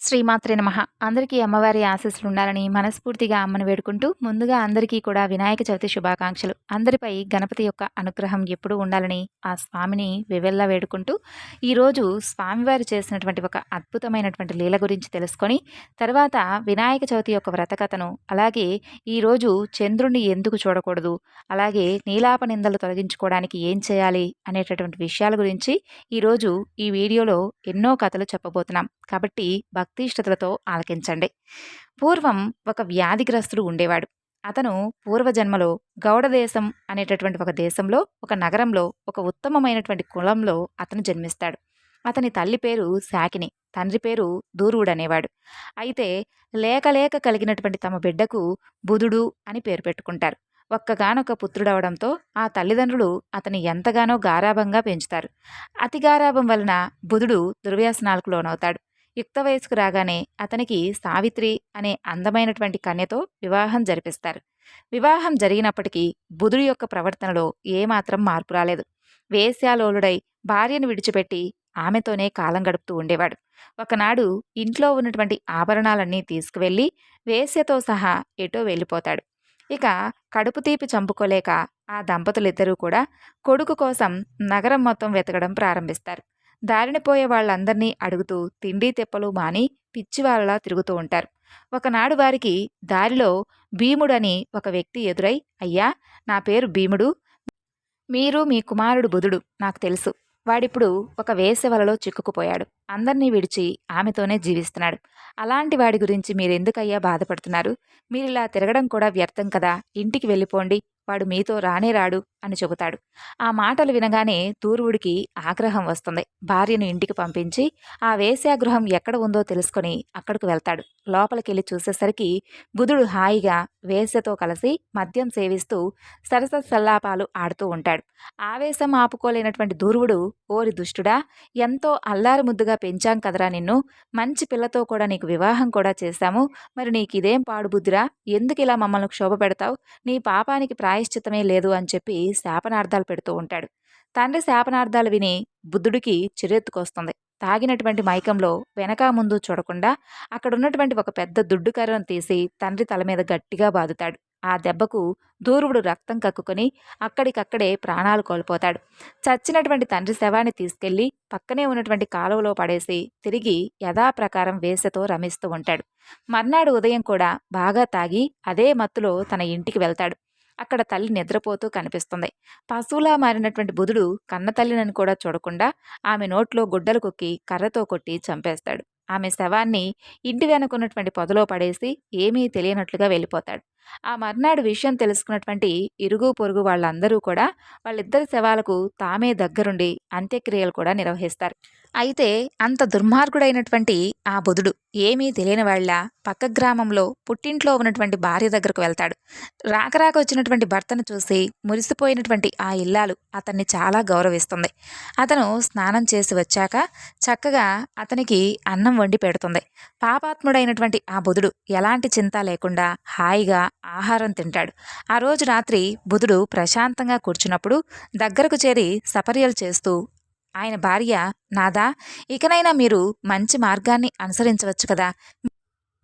శ్రీమాత్రే నమః. అందరికీ అమ్మవారి ఆశీస్సులు ఉండాలని మనస్ఫూర్తిగా అమ్మను వేడుకుంటూ, ముందుగా అందరికీ కూడా వినాయక చవితి శుభాకాంక్షలు. అందరిపై గణపతి యొక్క అనుగ్రహం ఎప్పుడూ ఉండాలని ఆ స్వామిని వెవెల్లా వేడుకుంటూ, ఈరోజు స్వామివారు చేసినటువంటి ఒక అద్భుతమైనటువంటి లీల గురించి తెలుసుకొని, తర్వాత వినాయక చవితి యొక్క వ్రతకథను, అలాగే ఈరోజు చంద్రుడిని ఎందుకు చూడకూడదు, అలాగే నీలాప నిందలు తొలగించుకోవడానికి ఏం చేయాలి అనేటటువంటి విషయాల గురించి ఈరోజు ఈ వీడియోలో ఎన్నో కథలు చెప్పబోతున్నాం. కాబట్టి భక్తి శ్రద్ధలతో ఆలకించండి. పూర్వం ఒక వ్యాధిగ్రస్తుడు ఉండేవాడు. అతను పూర్వజన్మలో గౌడ దేశం అనేటటువంటి ఒక దేశంలో, ఒక నగరంలో, ఒక ఉత్తమమైనటువంటి కులంలో అతను జన్మిస్తాడు. అతని తల్లి పేరు శాకిని, తండ్రి పేరు దూరువుడనేవాడు. అయితే లేక లేక కలిగినటువంటి తమ బిడ్డకు బుధుడు అని పేరు పెట్టుకుంటారు. ఒక్కగానొక పుత్రుడవడంతో ఆ తల్లిదండ్రులు అతని ఎంతగానో గారాబంగా పెంచుతారు. అతి గారాబం వలన బుధుడు దుర్వ్యసనాలకు లోనవుతాడు. యుక్త వయసుకు రాగానే అతనికి సావిత్రి అనే అందమైనటువంటి కన్యతో వివాహం జరిపిస్తారు. వివాహం జరిగినప్పటికీ బుధుడి యొక్క ప్రవర్తనలో ఏమాత్రం మార్పు రాలేదు. వేశ్యాలోలుడై భార్యను విడిచిపెట్టి ఆమెతోనే కాలం గడుపుతూ ఉండేవాడు. ఒకనాడు ఇంట్లో ఉన్నటువంటి ఆభరణాలన్నీ తీసుకువెళ్ళి వేశ్యతో సహా ఎటో వెళ్ళిపోతాడు. ఇక కడుపు తీపి చంపుకోలేక ఆ దంపతులిద్దరూ కూడా కొడుకు కోసం నగరం మొత్తం వెతకడం ప్రారంభిస్తారు. దారిన పోయే వాళ్ళందర్నీ అడుగుతూ తిండి తెప్పలు మాని పిచ్చివాళ్ళలా తిరుగుతూ ఉంటారు. ఒకనాడు వారికి దారిలో భీముడని ఒక వ్యక్తి ఎదురై, అయ్యా, నా పేరు భీముడు, మీరు మీ కుమారుడు బుధుడు నాకు తెలుసు. వాడిప్పుడు ఒక వేశ్య వలలో చిక్కుకుపోయాడు. అందర్నీ విడిచి ఆమెతోనే జీవిస్తున్నాడు. అలాంటి వాడి గురించి మీరెందుకయ్యా బాధపడుతున్నారు? మీరిలా తిరగడం కూడా వ్యర్థం కదా, ఇంటికి వెళ్ళిపోండి, వాడు మీతో రానే రాడు అని చెబుతాడు. ఆ మాటలు వినగానే దూర్వుడికి ఆగ్రహం వస్తుంది. భార్యను ఇంటికి పంపించి ఆ వేశ్యాగృహం ఎక్కడ ఉందో తెలుసుకొని అక్కడికి వెళ్తాడు. లోపలికెళ్ళి చూసేసరికి బుధుడు హాయిగా వేశ్యతో కలిసి మద్యం సేవిస్తూ సరస సల్లాపాలు ఆడుతూ ఉంటాడు. ఆవేశం ఆపుకోలేనటువంటి దూర్వుడు, ఓరి దుష్టుడా, ఎంతో అల్లారు ముద్దుగా పెంచాం కదరా నిన్ను, మంచి పిల్లతో కూడా నీకు వివాహం కూడా చేశాము, మరి నీకిదేం పాడుబుద్ధిరా, ఎందుకు ఇలా మమ్మల్ని క్షోభ పెడతావు, నీ పాపానికి ప్రాయశ్చిత్తమే లేదు అని చెప్పి శాపనార్థాలు పెడుతూ ఉంటాడు. తండ్రి శాపనార్థాలు విని బుద్ధుడికి చిరెత్తుకొస్తుంది. తాగినటువంటి మైకంలో వెనక ముందు చూడకుండా అక్కడున్నటువంటి ఒక పెద్ద దుడ్డు కర్రను తీసి తండ్రి తల మీద గట్టిగా బాదుతాడు. ఆ దెబ్బకు దూర్వుడు రక్తం కక్కుకొని అక్కడికక్కడే ప్రాణాలు కోల్పోతాడు. చచ్చినటువంటి తండ్రి శవాన్ని తీసుకెళ్లి పక్కనే ఉన్నటువంటి కాలువలో పడేసి తిరిగి యథాప్రకారం వేసతో రమిస్తూ ఉంటాడు. మర్నాడు ఉదయం కూడా బాగా తాగి అదే మత్తులో తన ఇంటికి వెళ్తాడు. అక్కడ తల్లి నిద్రపోతూ కనిపిస్తుంది. పశువులా మారినటువంటి బుధుడు కన్నతల్లినని కూడా చూడకుండా ఆమె నోట్లో గుడ్డలు కొక్కి కర్రతో కొట్టి చంపేస్తాడు. ఆమె శవాన్ని ఇంటి వెనుకున్నటువంటి పొదలో పడేసి ఏమీ తెలియనట్లుగా వెళ్ళిపోతాడు. ఆ మర్నాడు విషయం తెలుసుకున్నటువంటి ఇరుగు పొరుగు వాళ్ళందరూ కూడా వాళ్ళిద్దరి శవాలకు తామే దగ్గరుండి అంత్యక్రియలు కూడా నిర్వహిస్తారు. అయితే అంత దుర్మార్గుడైనటువంటి ఆ బుధుడు ఏమీ తెలియని వాళ్ళ పక్క గ్రామంలో పుట్టింట్లో ఉన్నటువంటి భార్య దగ్గరకు వెళ్తాడు. రాకరాక వచ్చినటువంటి భర్తను చూసి మురిసిపోయినటువంటి ఆ ఇల్లాలు అతన్ని చాలా గౌరవిస్తుంది. అతను స్నానం చేసి వచ్చాక చక్కగా అతనికి అన్నం వండి పెడుతుంది. పాపాత్ముడైనటువంటి ఆ బుధుడు ఎలాంటి చింత లేకుండా హాయిగా ఆహారం తింటాడు. ఆ రోజు రాత్రి బుధుడు ప్రశాంతంగా కూర్చున్నప్పుడు దగ్గరకు చేరి సపర్యలు చేస్తూ ఆయన భార్య, నాదా, ఇకనైనా మీరు మంచి మార్గాన్ని అనుసరించవచ్చు కదా,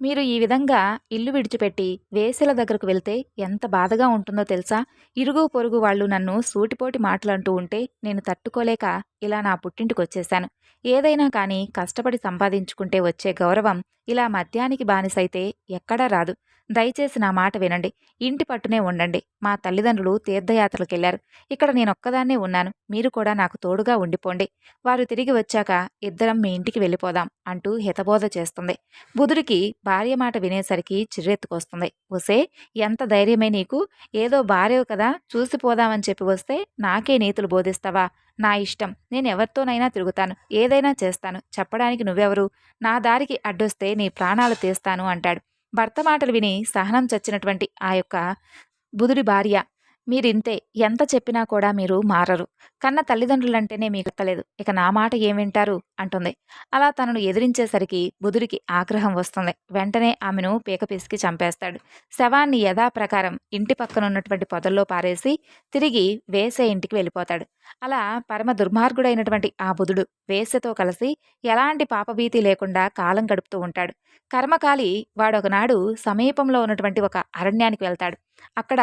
మీరు ఈ విధంగా ఇల్లు విడిచిపెట్టి వేశ్యల దగ్గరకు వెళ్తే ఎంత బాధగా ఉంటుందో తెలుసా? ఇరుగు పొరుగు వాళ్ళు నన్ను సూటిపోటి మాటలంటూ ఉంటే నేను తట్టుకోలేక ఇలా నా పుట్టింటికొచ్చేశాను. ఏదైనా కానీ కష్టపడి సంపాదించుకుంటే వచ్చే గౌరవం ఇలా మద్యానికి బానిసైతే ఎక్కడా రాదు. దయచేసి నా మాట వినండి. ఇంటి పట్టునే ఉండండి. మా తల్లిదండ్రులు తీర్థయాత్రలకెళ్లారు. ఇక్కడ నేనొక్కదాన్నే ఉన్నాను. మీరు కూడా నాకు తోడుగా ఉండిపోండి. వారు తిరిగి వచ్చాక ఇద్దరం మీ ఇంటికి వెళ్ళిపోదాం అంటూ హితబోధ చేస్తుంది. బుధుడికి భార్య మాట వినేసరికి చిర్రెత్తుకొస్తుంది. ఒసే, ఎంత ధైర్యమే నీకు? ఏదో భార్యవు కదా, చూసిపోదామని చెప్పి వస్తే నాకే నీతులు బోధిస్తావా? నా ఇష్టం, నేనెవరితోనైనా తిరుగుతాను, ఏదైనా చేస్తాను, చెప్పడానికి నువ్వెవరు? నా దారికి అడ్డొస్తే నీ ప్రాణాలు తీస్తాను అంటాడు. భర్త మాటలు విని సహనం చచ్చినటువంటి ఆ యొక్క బుధుడి భార్య, మీరింతే, ఎంత చెప్పినా కూడా మీరు మారరు. కన్న తల్లిదండ్రులంటేనే మీకు ఎక్కలేదు, ఇక నా మాట ఏం వింటారు అంటుంది. అలా తనను ఎదిరించేసరికి బుధుడికి ఆగ్రహం వస్తుంది. వెంటనే ఆమెను పీక పిసికి చంపేస్తాడు. శవాన్ని యథాప్రకారం ఇంటి పక్కనున్నటువంటి పొదల్లో పారేసి తిరిగి వేసే ఇంటికి వెళ్ళిపోతాడు. అలా పరమ దుర్మార్గుడైనటువంటి ఆ బుధుడు వేశ్యతో కలిసి ఎలాంటి పాపభీతి లేకుండా కాలం గడుపుతూ ఉంటాడు. కర్మకాలి వాడొకనాడు సమీపంలో ఉన్నటువంటి ఒక అరణ్యానికి వెళ్తాడు. అక్కడ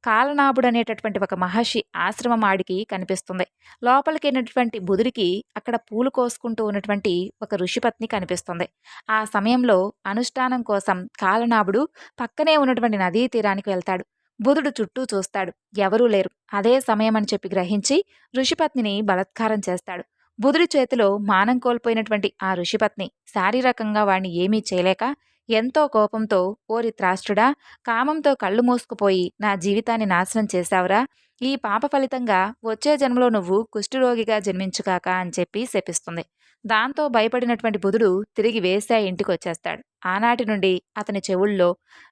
కాలనాభుడనేటటువంటి ఒక మహర్షి ఆశ్రమం ఆడికి కనిపిస్తుంది. లోపలికెళ్ళినటువంటి బుధుడికి అక్కడ పూలు కోసుకుంటూ ఉన్నటువంటి ఒక ఋషిపత్ని కనిపిస్తుంది. ఆ సమయంలో అనుష్ఠానం కోసం కాలనాభుడు పక్కనే ఉన్నటువంటి నదీ తీరానికి వెళ్తాడు. బుధుడు చుట్టూ చూస్తాడు. ఎవరూ లేరు. అదే సమయమని చెప్పి గ్రహించి ఋషిపత్నిని బలాత్కారం చేస్తాడు. బుధుడి చేతిలో మానం కోల్పోయినటువంటి ఆ ఋషిపత్ని శారీరకంగా వాణ్ణి ఏమీ చేయలేక ఎంతో కోపంతో, ఓరి త్రాష్టుడా, కామంతో కళ్ళు మూసుకుపోయి నా జీవితాన్ని నాశనం చేశావురా, ఈ పాప ఫలితంగా వచ్చే జన్మలో నువ్వు కుష్ఠరోగిగా జన్మించుగాక అని చెప్పి శపిస్తుంది. దాంతో భయపడినటువంటి బుధుడు తిరిగి వేశ్య ఇంటికొచ్చేస్తాడు. ఆనాటి నుండి అతని చెవుల్లో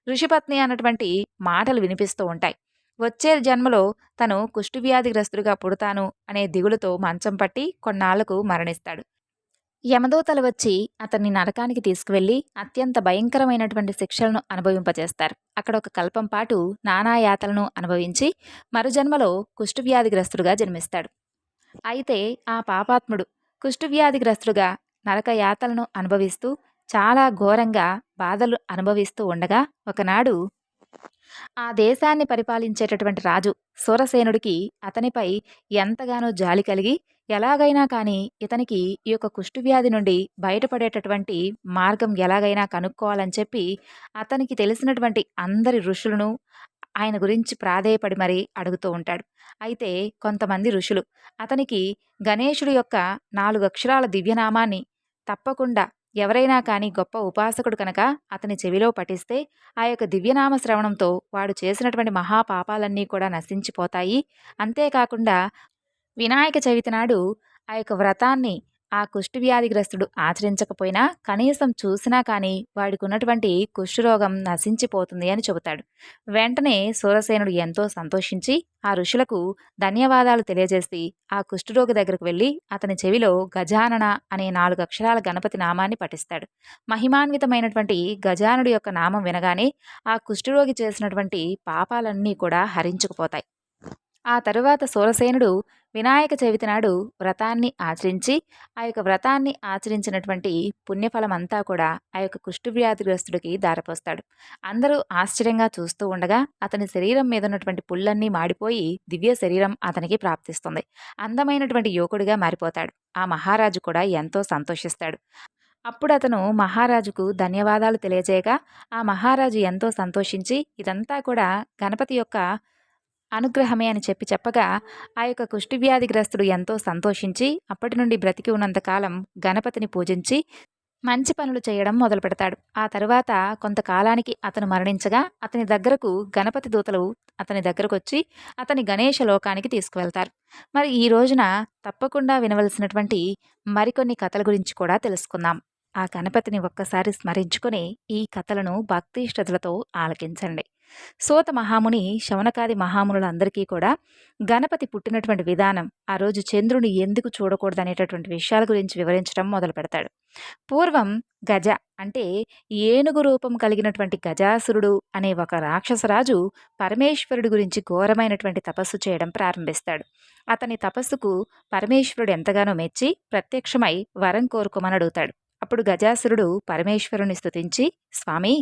ఋషిపత్ని అన్నటువంటి మాటలు వినిపిస్తూ ఉంటాయి. వచ్చే జన్మలో తను కుష్ఠవ్యాధిగ్రస్తుడిగా పుడతాను అనే దిగులుతో మంచం పట్టి కొన్నాళ్లకు మరణిస్తాడు. యమదూతలు వచ్చి అతన్ని నరకానికి తీసుకువెళ్లి అత్యంత భయంకరమైనటువంటి శిక్షలను అనుభవింపజేస్తారు. అక్కడ ఒక కల్పం పాటు నానా యాతలను అనుభవించి మరుజన్మలో కుష్ఠవ్యాధిగ్రస్తుడుగా జన్మిస్తాడు. అయితే ఆ పాపాత్ముడు కుష్ఠవ్యాధిగ్రస్తుడుగా నరక యాతలను అనుభవిస్తూ చాలా ఘోరంగా బాధలు అనుభవిస్తూ ఉండగా ఒకనాడు ఆ దేశాన్ని పరిపాలించేటటువంటి రాజు సూరసేనుడికి అతనిపై ఎంతగానో జాలి కలిగి ఎలాగైనా కానీ ఇతనికి ఈ యొక్క కుష్ఠవ్యాధి నుండి బయటపడేటటువంటి మార్గం ఎలాగైనా కనుక్కోవాలని చెప్పి అతనికి తెలిసినటువంటి అందరి ఋషులను ఆయన గురించి ప్రాధేయపడి మరీ అడుగుతూ ఉంటాడు. అయితే కొంతమంది ఋషులు అతనికి గణేశుడి యొక్క 4 అక్షరాల దివ్యనామాన్ని తప్పకుండా ఎవరైనా కానీ గొప్ప ఉపాసకుడు కనుక అతని చెవిలో పఠిస్తే ఆ యొక్క దివ్యనామ శ్రవణంతో వాడు చేసినటువంటి మహాపాపాలన్నీ కూడా నశించిపోతాయి. అంతేకాకుండా వినాయక చవితి నాడు ఆ యొక్క వ్రతాన్ని ఆ కుష్ఠవ్యాధిగ్రస్తుడు ఆచరించకపోయినా కనీసం చూసినా కానీ వాడికి ఉన్నటువంటి కుష్ఠరోగం నశించిపోతుంది అని చెబుతాడు. వెంటనే సూరసేనుడు ఎంతో సంతోషించి ఆ ఋషులకు ధన్యవాదాలు తెలియజేసి ఆ కుష్ఠరోగి దగ్గరకు వెళ్ళి అతని చెవిలో గజానన అనే 4 అక్షరాల గణపతి నామాన్ని పఠిస్తాడు. మహిమాన్వితమైనటువంటి గజానుడి యొక్క నామం వినగానే ఆ కుష్ఠరోగి చేసినటువంటి పాపాలన్నీ కూడా హరించుకుపోతాయి. ఆ తరువాత సూరసేనుడు వినాయక చవితి నాడు వ్రతాన్ని ఆచరించి ఆ యొక్క వ్రతాన్ని ఆచరించినటువంటి పుణ్యఫలమంతా కూడా ఆ యొక్క కుష్ఠవ్యాధిగ్రస్తుడికి దారపోస్తాడు. అందరూ ఆశ్చర్యంగా చూస్తూ ఉండగా అతని శరీరం మీద ఉన్నటువంటి పుల్లన్నీ మాడిపోయి దివ్య శరీరం అతనికి ప్రాప్తిస్తుంది. అందమైనటువంటి యువకుడిగా మారిపోతాడు. ఆ మహారాజు కూడా ఎంతో సంతోషిస్తాడు. అప్పుడు అతను మహారాజుకు ధన్యవాదాలు తెలియజేయగా ఆ మహారాజు ఎంతో సంతోషించి ఇదంతా కూడా గణపతి యొక్క అనుగ్రహమే అని చెప్పగా ఆ యొక్క కుష్ఠవ్యాధిగ్రస్తుడు ఎంతో సంతోషించి అప్పటి నుండి బ్రతికి ఉన్నంతకాలం గణపతిని పూజించి మంచి పనులు చేయడం మొదలు పెడతాడు. ఆ తరువాత కొంతకాలానికి అతను మరణించగా అతని దగ్గరకు గణపతి దూతలు అతని దగ్గరకు వచ్చి అతని గణేష లోకానికి తీసుకువెళ్తారు. మరి ఈ రోజున తప్పకుండా వినవలసినటువంటి మరికొన్ని కథల గురించి కూడా తెలుసుకుందాం. ఆ గణపతిని ఒక్కసారి స్మరించుకొని ఈ కథలను భక్తి శ్రద్ధలతో ఆలకించండి. సూత మహాముని శౌనకాది మహామునులందరికీ కూడా గణపతి పుట్టినటువంటి విధానం, ఆ రోజు చంద్రుని ఎందుకు చూడకూడదు అనేటటువంటి విషయాల గురించి వివరించడం మొదలు పెడతాడు. పూర్వం గజ అంటే ఏనుగు రూపం కలిగినటువంటి గజాసురుడు అనే ఒక రాక్షసరాజు పరమేశ్వరుడి గురించి ఘోరమైనటువంటి తపస్సు చేయడం ప్రారంభిస్తాడు. అతని తపస్సుకు పరమేశ్వరుడు ఎంతగానో మెచ్చి ప్రత్యక్షమై వరం కోరుకోమని అడుగుతాడు. అప్పుడు గజాసురుడు పరమేశ్వరుని స్తుతించి, స్వామి,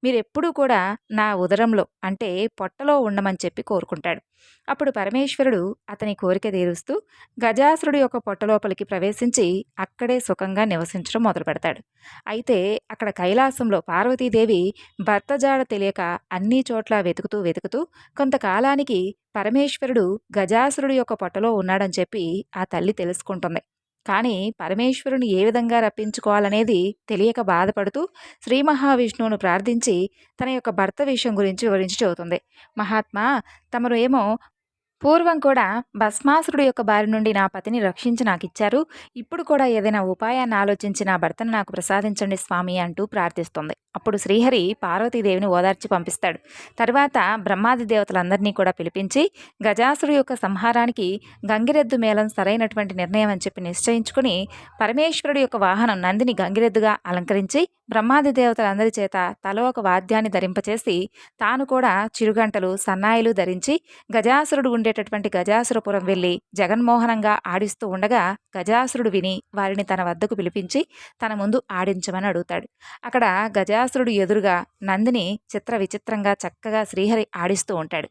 మీరెప్పుడూ కూడా నా ఉదరంలో అంటే పొట్టలో ఉండమని చెప్పి కోరుకుంటాడు. అప్పుడు పరమేశ్వరుడు అతని కోరిక తీరుస్తూ గజాసురుడు యొక్క పొట్టలోపలికి ప్రవేశించి అక్కడే సుఖంగా నివసించడం మొదలు పెడతాడు. అయితే అక్కడ కైలాసంలో పార్వతీదేవి భర్త జాడ తెలియక అన్ని చోట్ల వెతుకుతూ వెతుకుతూ కొంతకాలానికి పరమేశ్వరుడు గజాసురుడు యొక్క పొట్టలో ఉన్నాడని చెప్పి ఆ తల్లి తెలుసుకుంటుంది. కానీ పరమేశ్వరుని ఏ విధంగా రప్పించుకోవాలనేది తెలియక బాధపడుతూ శ్రీ మహావిష్ణువును ప్రార్థించి తన యొక్క భర్త విషయం గురించి వివరించి చెబుతుంది. మహాత్మా, తమరు ఏమో పూర్వం కూడా భస్మాసురుడు యొక్క బారి నుండి నా పతిని రక్షించి నాకిచ్చారు. ఇప్పుడు కూడా ఏదైనా ఉపాయాన్ని ఆలోచించి నా భర్తను నాకు ప్రసాదించండి స్వామి అంటూ ప్రార్థిస్తుంది. అప్పుడు శ్రీహరి పార్వతీదేవిని ఓదార్చి పంపిస్తాడు. తర్వాత బ్రహ్మాది దేవతలందరినీ కూడా పిలిపించి గజాసురుడు యొక్క సంహారానికి గంగిరెద్దు మేళం సరైనటువంటి నిర్ణయం అని చెప్పి నిశ్చయించుకుని పరమేశ్వరుడు యొక్క వాహనం నందిని గంగిరెద్దుగా అలంకరించి బ్రహ్మాది దేవతలందరి చేత తలో ఒక వాద్యాన్ని ధరింపచేసి తాను కూడా చిరుగంటలు సన్నాయిలు ధరించి గజాసురుడు ఉండేటటువంటి గజాసురపురం వెళ్ళి జగన్మోహనంగా ఆడిస్తూ ఉండగా గజాసురుడు విని వారిని తన వద్దకు పిలిపించి తన ముందు ఆడించమని అడుగుతాడు. అక్కడ గజాసురుడు ఎదురుగా నందిని చిత్ర విచిత్రంగా చక్కగా శ్రీహరి ఆడిస్తూ ఉంటాడు.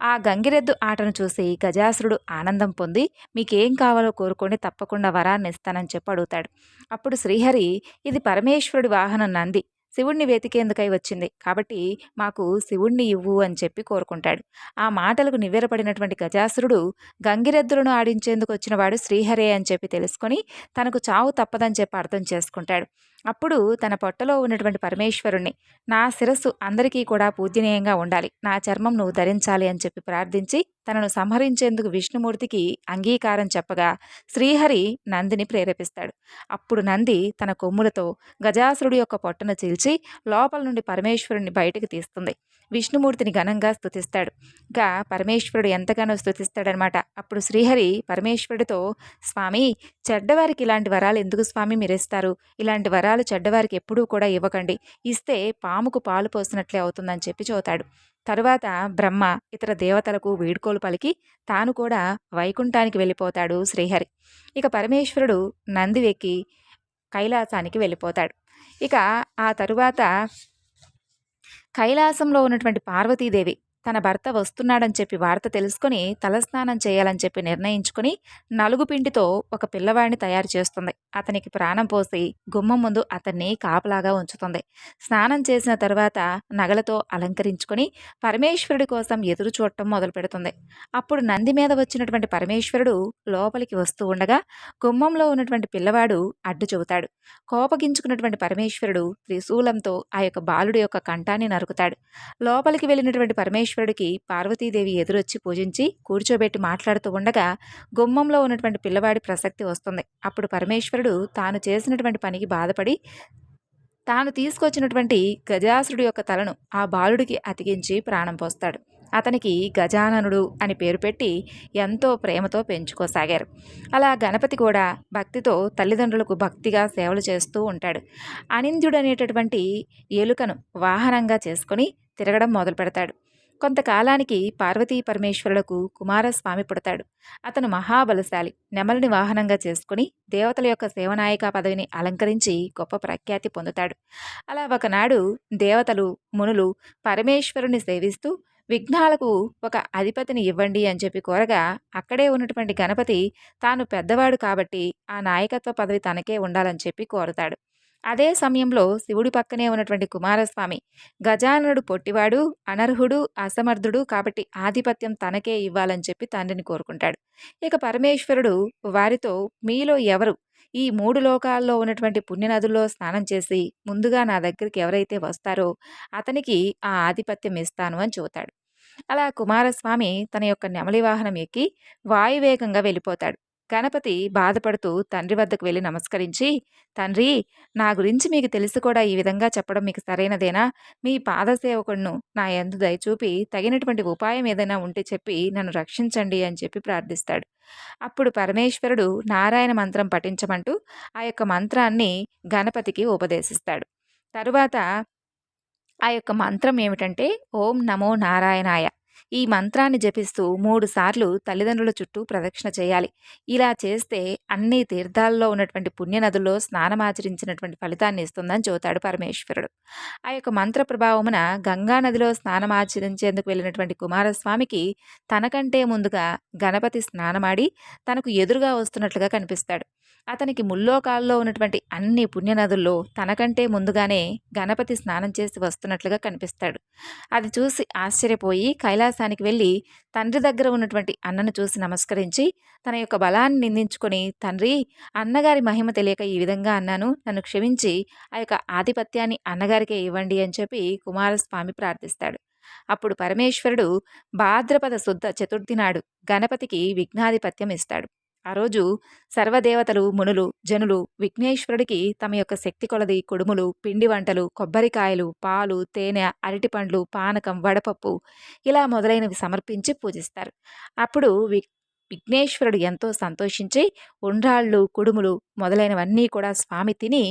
ఆ గంగిరెద్దు ఆటను చూసి గజాసురుడు ఆనందం పొంది మీకేం కావాలో కోరుకోండి, తప్పకుండా వరాన్ని ఇస్తానని చెప్పి అడుగుతాడు. అప్పుడు శ్రీహరి, ఇది పరమేశ్వరుడి వాహనం నంది, శివుణ్ణి వెతికేందుకై వచ్చింది కాబట్టి మాకు శివుణ్ణి ఇవ్వు అని చెప్పి కోరుకుంటాడు. ఆ మాటలకు నివ్వెరపడినటువంటి గజాసురుడు గంగిరెద్దులను ఆడించేందుకు వచ్చినవాడు శ్రీహరే అని చెప్పి తెలుసుకొని తనకు చావు తప్పదని చెప్పి అర్థం చేసుకుంటాడు. అప్పుడు తన పొట్టలో ఉన్నటువంటి పరమేశ్వరుణ్ణి, నా శిరస్సు అందరికీ కూడా పూజనీయంగా ఉండాలి, నా చర్మం నువ్వు ధరించాలి అని చెప్పి ప్రార్థించి తనను సంహరించేందుకు విష్ణుమూర్తికి అంగీకారం చెప్పగా శ్రీహరి నందిని ప్రేరేపిస్తాడు. అప్పుడు నంది తన కొమ్ములతో గజాసురుడి యొక్క పొట్టను చీల్చి లోపల నుండి పరమేశ్వరుని బయటికి తీస్తుంది. విష్ణుమూర్తిని ఘనంగా స్తుతిస్తాడు. ఇంకా పరమేశ్వరుడు ఎంతగానో స్తుతిస్తాడనమాట. అప్పుడు శ్రీహరి పరమేశ్వరుడితో, స్వామి, చెడ్డవారికి ఇలాంటి వరాలు ఎందుకు స్వామి మీరిస్తారు? ఇలాంటి వరాలు చెడ్డవారికి ఎప్పుడూ కూడా ఇవ్వకండి, ఇస్తే పాముకు పాలు పోసినట్లే అవుతుందని చెప్పి చెబుతాడు. తరువాత బ్రహ్మ ఇతర దేవతలకు వీడ్కోలు పలికి తాను కూడా వైకుంఠానికి వెళ్ళిపోతాడు శ్రీహరి. ఇక పరమేశ్వరుడు నంది వెక్కి కైలాసానికి వెళ్ళిపోతాడు. ఇక ఆ తరువాత కైలాసంలో ఉన్నటువంటి పార్వతీదేవి తన భర్త వస్తున్నాడని చెప్పి వార్త తెలుసుకొని తలస్నానం చేయాలని చెప్పి నిర్ణయించుకొని నలుగు పిండితో ఒక పిల్లవాడిని తయారు చేస్తుంది. అతనికి ప్రాణం పోసి గుమ్మం ముందు అతన్ని కాపలాగా ఉంచుతుంది. స్నానం చేసిన తర్వాత నగలతో అలంకరించుకొని పరమేశ్వరుడి కోసం ఎదురు చూడటం మొదలు పెడుతుంది. అప్పుడు నంది మీద వచ్చినటువంటి పరమేశ్వరుడు లోపలికి వస్తూ ఉండగా గుమ్మంలో ఉన్నటువంటి పిల్లవాడు అడ్డు చెబుతాడు. కోపగించుకున్నటువంటి పరమేశ్వరుడు త్రిశూలంతో ఆ యొక్క బాలుడి యొక్క కంఠాన్ని నరుకుతాడు. లోపలికి వెళ్ళినటువంటి పరమేశ్వరుడికి పార్వతీదేవి ఎదురొచ్చి పూజించి కూర్చోబెట్టి మాట్లాడుతూ ఉండగా గుమ్మంలో ఉన్నటువంటి పిల్లవాడి ప్రసక్తి వస్తుంది. అప్పుడు పరమేశ్వరుడు తాను చేసినటువంటి పనికి బాధపడి తాను తీసుకొచ్చినటువంటి గజాసురుడి యొక్క తలను ఆ బాలుడికి అతికించి ప్రాణం పోస్తాడు. అతనికి గజాననుడు అని పేరు పెట్టి ఎంతో ప్రేమతో పెంచుకోసాగారు. అలా గణపతి కూడా భక్తితో తల్లిదండ్రులకు భక్తిగా సేవలు చేస్తూ ఉంటాడు. అనింద్యుడు అనేటటువంటి ఎలుకను వాహనంగా చేసుకొని తిరగడం మొదలు పెడతాడు. కొంతకాలానికి పార్వతీ పరమేశ్వరులకు కుమారస్వామి పుడతాడు. అతను మహాబలశాలి. నెమలిని వాహనంగా చేసుకుని దేవతల యొక్క సేవనాయక పదవిని అలంకరించి గొప్ప ప్రఖ్యాతి పొందుతాడు. అలా ఒకనాడు దేవతలు మునులు పరమేశ్వరుని సేవిస్తూ విఘ్నాలకు ఒక అధిపతిని ఇవ్వండి అని చెప్పి కోరగా అక్కడే ఉన్నటువంటి గణపతి తాను పెద్దవాడు కాబట్టి ఆ నాయకత్వ పదవి తనకే ఉండాలని చెప్పి కోరుతాడు. అదే సమయంలో శివుడి పక్కనే ఉన్నటువంటి కుమారస్వామి గజాననుడు పొట్టివాడు, అనర్హుడు, అసమర్థుడు కాబట్టి ఆధిపత్యం తనకే ఇవ్వాలని చెప్పి తండ్రిని కోరుకుంటాడు. ఇక పరమేశ్వరుడు వారితో, మీలో ఎవరు ఈ 3 లోకాల్లో ఉన్నటువంటి పుణ్యనదుల్లో స్నానం చేసి ముందుగా నా దగ్గరికి ఎవరైతే వస్తారో అతనికి ఆ ఆధిపత్యం ఇస్తాను అని చెబుతాడు. అలా కుమారస్వామి తన యొక్క నెమలి వాహనం ఎక్కి వాయువేగంగా వెళ్ళిపోతాడు. గణపతి బాధపడుతూ తండ్రి వద్దకు వెళ్ళి నమస్కరించి, తండ్రి, నా గురించి మీకు తెలిసి కూడా ఈ విధంగా చెప్పడం మీకు సరైనదేనా? మీ పాదసేవకుడును నా యందు దయచూపి తగినటువంటి ఉపాయం ఏదైనా ఉంటే చెప్పి నన్ను రక్షించండి అని చెప్పి ప్రార్థిస్తాడు. అప్పుడు పరమేశ్వరుడు నారాయణ మంత్రం పఠించమంటూ ఆ యొక్క మంత్రాన్ని గణపతికి ఉపదేశిస్తాడు. తరువాత ఆ యొక్క మంత్రం ఏమిటంటే, ఓం నమో నారాయణాయ. ఈ మంత్రాన్ని జపిస్తూ 3 సార్లు తల్లిదండ్రుల చుట్టూ ప్రదక్షిణ చేయాలి. ఇలా చేస్తే అన్ని తీర్థాల్లో ఉన్నటువంటి పుణ్యనదుల్లో స్నానమాచరించినటువంటి ఫలితాన్ని ఇస్తుందని చెబుతాడు పరమేశ్వరుడు. ఆ యొక్క మంత్ర ప్రభావమున గంగా నదిలో స్నానమాచరించేందుకు వెళ్ళినటువంటి కుమారస్వామికి తనకంటే ముందుగా గణపతి స్నానమాడి తనకు ఎదురుగా వస్తున్నట్లుగా కనిపిస్తాడు. అతనికి ముల్లోకాల్లో ఉన్నటువంటి అన్ని పుణ్యనదుల్లో తనకంటే ముందుగానే గణపతి స్నానం చేసి వస్తున్నట్లుగా కనిపిస్తాడు. అది చూసి ఆశ్చర్యపోయి కైలాసానికి వెళ్ళి తండ్రి దగ్గర ఉన్నటువంటి అన్నను చూసి నమస్కరించి తన యొక్క బలాన్ని నిందించుకొని, తండ్రి, అన్నగారి మహిమ తెలియక ఈ విధంగా అన్నాను, నన్ను క్షమించి ఆ యొక్క ఆధిపత్యాన్ని అన్నగారికే ఇవ్వండి అని చెప్పి కుమారస్వామి ప్రార్థిస్తాడు. అప్పుడు పరమేశ్వరుడు భాద్రపద శుద్ధ చతుర్థి నాడు గణపతికి విఘ్నాధిపత్యం ఇస్తాడు. ఆ రోజు సర్వదేవతలు, మునులు, జనులు విఘ్నేశ్వరుడికి తమ యొక్క శక్తి కొలది కుడుములు, పిండి వంటలు, కొబ్బరికాయలు, పాలు, తేనె, అరటిపండ్లు, పానకం, వడపప్పు ఇలా మొదలైనవి సమర్పించి పూజిస్తారు. అప్పుడు విఘ్నేశ్వరుడు ఎంతో సంతోషించి ఉండ్రాళ్ళు, కుడుములు మొదలైనవన్నీ కూడా స్వామి తిని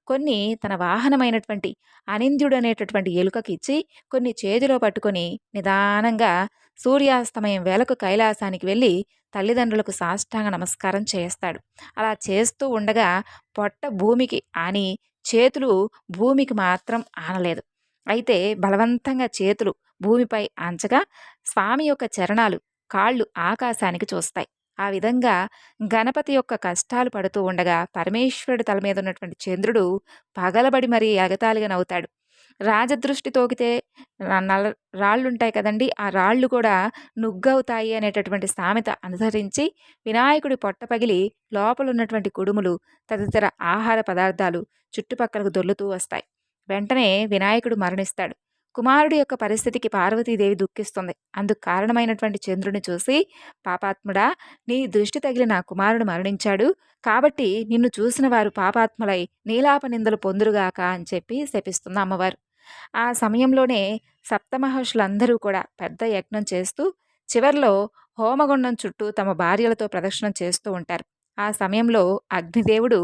కొన్ని తన వాహనమైనటువంటి అనింద్యుడు అనేటటువంటి ఎలుకకి ఇచ్చి కొన్ని చేతిలో పట్టుకొని నిదానంగా సూర్యాస్తమయం వేళకు కైలాసానికి వెళ్ళి తల్లిదండ్రులకు సాష్టాంగ నమస్కారం చేస్తాడు. అలా చేస్తూ ఉండగా పొట్ట భూమికి ఆని చేతులు భూమికి మాత్రం ఆనలేదు. అయితే బలవంతంగా చేతులు భూమిపై ఆంచగా స్వామి యొక్క చరణాలు, కాళ్ళు ఆకాశానికి చూస్తాయి. ఆ విధంగా గణపతి యొక్క కష్టాలు పడుతూ ఉండగా పరమేశ్వరుడి తల మీద ఉన్నటువంటి చంద్రుడు పగలబడి మరీ ఎగతాళిగా నవ్వుతాడు. రాజదృష్టి తోకితే రాళ్ళుంటాయి కదండి, ఆ రాళ్ళు కూడా నుగ్గవుతాయి అనేటటువంటి సామెత అనుసరించి వినాయకుడి పొట్ట పగిలి లోపల ఉన్నటువంటి కుడుములు తదితర ఆహార పదార్థాలు చుట్టుపక్కలకు దొర్లుతూ వస్తాయి. వెంటనే వినాయకుడు మరణిస్తాడు. కుమారుడి యొక్క పరిస్థితికి పార్వతీదేవి దుఃఖిస్తుంది. అందుకు కారణమైనటువంటి చంద్రుని చూసి, పాపాత్ముడా, నీ దృష్టి తగిలి నా కుమారుడు మరణించాడు, కాబట్టి నిన్ను చూసిన వారు పాపాత్ములై నీలాప నిందలు పొందురుగాక అని చెప్పి శపిస్తుంది అమ్మవారు. ఆ సమయంలోనే సప్తమహర్షులందరూ కూడా పెద్ద యజ్ఞం చేస్తూ చివర్లో హోమగుండం చుట్టూ తమ భార్యలతో ప్రదక్షిణం చేస్తూ ఉంటారు. ఆ సమయంలో అగ్నిదేవుడు